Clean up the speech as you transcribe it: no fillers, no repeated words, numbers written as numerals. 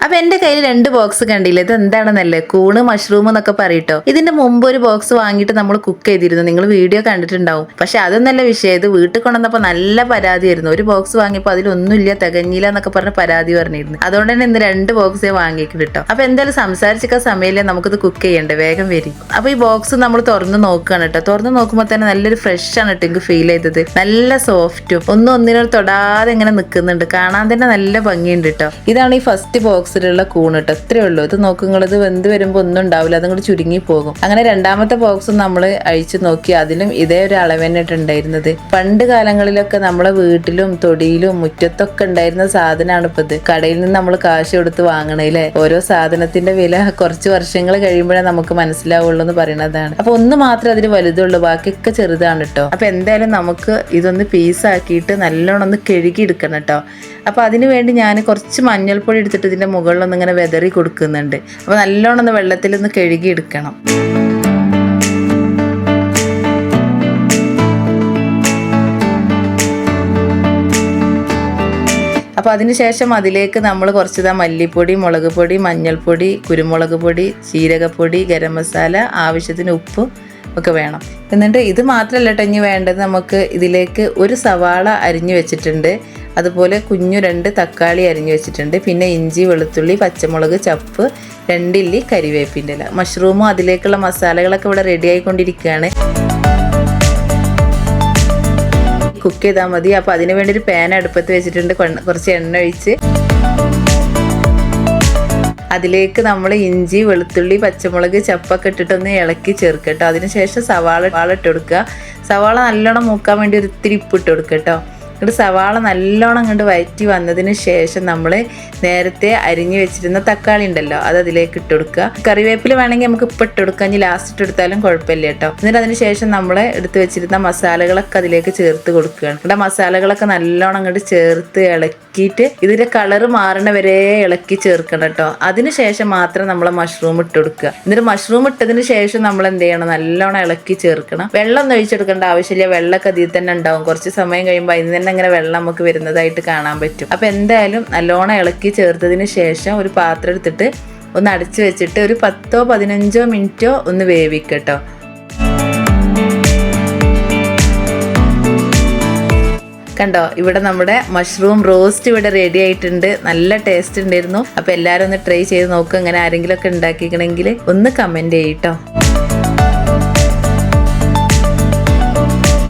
അപ്പൊ എന്റെ കയ്യിൽ 2 ബോക്സ് കണ്ടില്ല. ഇത് എന്താണെന്നല്ലേ, കൂണ് മഷ്റൂം എന്നൊക്കെ പറയട്ടോ. ഇതിന്റെ മുമ്പ് ഒരു ബോക്സ് വാങ്ങിയിട്ട് നമ്മൾ കുക്ക് ചെയ്തിരുന്നു, നിങ്ങൾ വീഡിയോ കണ്ടിട്ടുണ്ടാവും. പക്ഷെ അതൊന്നല്ല വിഷയം. ഇത് വീട്ടിൽ കൊണ്ടുവന്നപ്പോ നല്ല പരാതിയായിരുന്നു. ഒരു ബോക്സ് വാങ്ങിയപ്പോൾ അതിലൊന്നുമില്ല, തികഞ്ഞില്ല എന്നൊക്കെ പറഞ്ഞ പരാതി പറഞ്ഞിരുന്നു. അതുകൊണ്ട് തന്നെ ഇന്ന് 2 ബോക്സേ വാങ്ങിയിട്ടുണ്ട് കേട്ടോ. അപ്പൊ എന്തായാലും സംസാരിച്ചിരിക്കാൻ സമയമില്ല, നമുക്കിത് കുക്ക് ചെയ്യണ്ടേ, വേഗം വരും. അപ്പൊ ഈ ബോക്സ് നമ്മൾ തുറന്ന് നോക്കുകയാണ് കേട്ടോ. തുറന്ന് നോക്കുമ്പോൾ തന്നെ നല്ലൊരു ഫ്രഷ് ആണ് കേട്ടോ എനിക്ക് ഫീൽ ചെയ്തത്. നല്ല സോഫ്റ്റും ഒന്നിനോട് തൊടാതെ ഇങ്ങനെ നിൽക്കുന്നുണ്ട്, കാണാൻ തന്നെ നല്ല ഭംഗിയുണ്ട് കേട്ടോ. ഇതാണ് ഈ ഫസ്റ്റ് ബോക്സിലുള്ള കൂണ് കേട്ടോ. ഇത്രേ ഉള്ളൂ. ഇത് നോക്കുങ്ങളത് വെന്ത് വരുമ്പോൾ ഒന്നും ഉണ്ടാവില്ല, അതുകൊണ്ട് ചുരുങ്ങി പോകും. അങ്ങനെ രണ്ടാമത്തെ ബോക്സും നമ്മൾ അഴിച്ചു നോക്കി, അതിലും ഇതേ ഒരു അളവ് തന്നെ ഉണ്ടായിരുന്നത്. പണ്ട് കാലങ്ങളിലൊക്കെ നമ്മളെ വീട്ടിലും തൊടിയിലും മുറ്റത്തൊക്കെ ഉണ്ടായിരുന്ന സാധനമാണ് ഇപ്പൊ ഇത്. കടയിൽ നിന്ന് നമ്മൾ കാശ് കൊടുത്ത് വാങ്ങണല്ലേ. ഓരോ സാധനത്തിന്റെ വില കുറച്ച് വർഷങ്ങൾ കഴിയുമ്പോഴേ നമുക്ക് മനസ്സിലാവുള്ളൂ എന്ന് പറയുന്നതാണ്. അപ്പൊ ഒന്ന് മാത്രമേ അതിന് വലുതുള്ളൂ, ബാക്കിയൊക്കെ ചെറുതാണ് കേട്ടോ. അപ്പൊ എന്തായാലും നമുക്ക് ഇതൊന്ന് പീസാക്കിയിട്ട് നല്ലോണം ഒന്ന് കഴുകി എടുക്കണം കേട്ടോ. അപ്പൊ അതിനു വേണ്ടി ഞാൻ കുറച്ച് മഞ്ഞൾപ്പൊടി എടുത്തിട്ട് ഇതിന്റെ മുകളിലൊന്ന് ഇങ്ങനെ വെതറി കൊടുക്കുന്നുണ്ട്. അപ്പൊ നല്ലോണം ഒന്ന് വെള്ളത്തിൽ ഒന്ന് കഴുകി എടുക്കണം. അപ്പോൾ അതിനുശേഷം അതിലേക്ക് നമ്മൾ കുറച്ച് മല്ലിപ്പൊടി, മുളക് പൊടി, മഞ്ഞൾപ്പൊടി, കുരുമുളക് പൊടി, ജീരകപ്പൊടി, ഗരം മസാല, ആവശ്യത്തിന് ഉപ്പ് ഒക്കെ വേണം. എന്നിട്ട് ഇത് മാത്രമല്ല കേട്ടോ ഇനി വേണ്ടത്. നമുക്ക് ഇതിലേക്ക് ഒരു സവാള അരിഞ്ഞു വെച്ചിട്ടുണ്ട്, അതുപോലെ കുഞ്ഞു 2 തക്കാളി അരിഞ്ഞു വെച്ചിട്ടുണ്ട്, പിന്നെ ഇഞ്ചി, വെളുത്തുള്ളി, പച്ചമുളക്, ചപ്പ്, 2 ഇല്ലി കരിവേപ്പിൻ്റെ ഇല. മഷ്റൂമും അതിലേക്കുള്ള മസാലകളൊക്കെ ഇവിടെ റെഡി ആയിക്കൊണ്ടിരിക്കുകയാണ്. കുക്ക് ചെയ്താൽ മതി. അപ്പോൾ അതിന് വേണ്ടി ഒരു പാൻ അടുപ്പത്ത് വെച്ചിട്ടുണ്ട്. കുറച്ച് എണ്ണ ഒഴിച്ച് അതിലേക്ക് നമ്മൾ ഇഞ്ചി, വെളുത്തുള്ളി, പച്ചമുളക്, ചപ്പൊക്കെ ഇട്ടിട്ടൊന്ന് ഇളക്കി ചേർക്കട്ടോ. അതിനുശേഷം സവാള ഇട്ട് കൊടുക്കുക. സവാള നല്ലോണം മൂക്കാൻ വേണ്ടി ഒരു ഇത്തിരി ഉപ്പ് ഇട്ട് കൊടുക്കുക കേട്ടോ. എന്നിട്ട് സവാള നല്ലോണം അങ്ങോട്ട് വഴറ്റി വന്നതിന് ശേഷം നമ്മൾ നേരത്തെ അരിഞ്ഞു വെച്ചിരുന്ന തക്കാളി ഉണ്ടല്ലോ, അത് അതിലേക്ക് ഇട്ട് കൊടുക്കുക. കറിവേപ്പില വേണമെങ്കിൽ നമുക്ക് ഇപ്പം ഇട്ട് കൊടുക്കാം, ഇനി ലാസ്റ്റ് ഇട്ട് എടുത്താലും കുഴപ്പമില്ല കേട്ടോ. എന്നിട്ട് അതിന് ശേഷം നമ്മൾ എടുത്ത് വെച്ചിരുന്ന മസാലകളൊക്കെ അതിലേക്ക് ചേർത്ത് കൊടുക്കുകയാണ്. ഇവിടെ മസാലകളൊക്കെ നല്ലോണം അങ്ങോട്ട് ചേർത്ത് ഇളക്കിയിട്ട് ഇതിന്റെ കളറ് മാറണ വരെ ഇളക്കി ചേർക്കണം കേട്ടോ. അതിനുശേഷം മാത്രം നമ്മൾ മഷ്റൂം ഇട്ട് കൊടുക്കുക. എന്നിട്ട് മഷ്റൂം ഇട്ടതിന് ശേഷം നമ്മൾ എന്ത് ചെയ്യണം, നല്ലോണം ഇളക്കി ചേർക്കണം. വെള്ളം ഒന്നും ഒഴിച്ചെടുക്കേണ്ട ആവശ്യമില്ല, വെള്ളമൊക്കെ അതിൽ തന്നെ ഉണ്ടാവും. കുറച്ച് സമയം കഴിയുമ്പോൾ അതിന് തന്നെ അങ്ങനെ വെള്ളം നമുക്ക് വരുന്നതായിട്ട് കാണാൻ പറ്റും. അപ്പൊ എന്തായാലും നല്ലോണം ഇളക്കി ചേർത്തതിന് ശേഷം ഒരു പാത്രം എടുത്തിട്ട് ഒന്ന് അടച്ചു വെച്ചിട്ട് ഒരു 10-15 മിനിറ്റോ ഒന്ന് വേവിക്കട്ടോ. കണ്ടോ, ഇവിടെ നമ്മുടെ മഷ്റൂം റോസ്റ്റ് ഇവിടെ റെഡി ആയിട്ടുണ്ട്. നല്ല ടേസ്റ്റ് ഉണ്ടായിരുന്നു. അപ്പൊ എല്ലാവരും ഒന്ന് ട്രൈ ചെയ്ത് നോക്കുക. അങ്ങനെ ആരെങ്കിലും ഒക്കെ ഉണ്ടാക്കിക്കണമെങ്കിൽ ഒന്ന് കമന്റ് ചെയ്യട്ടോ.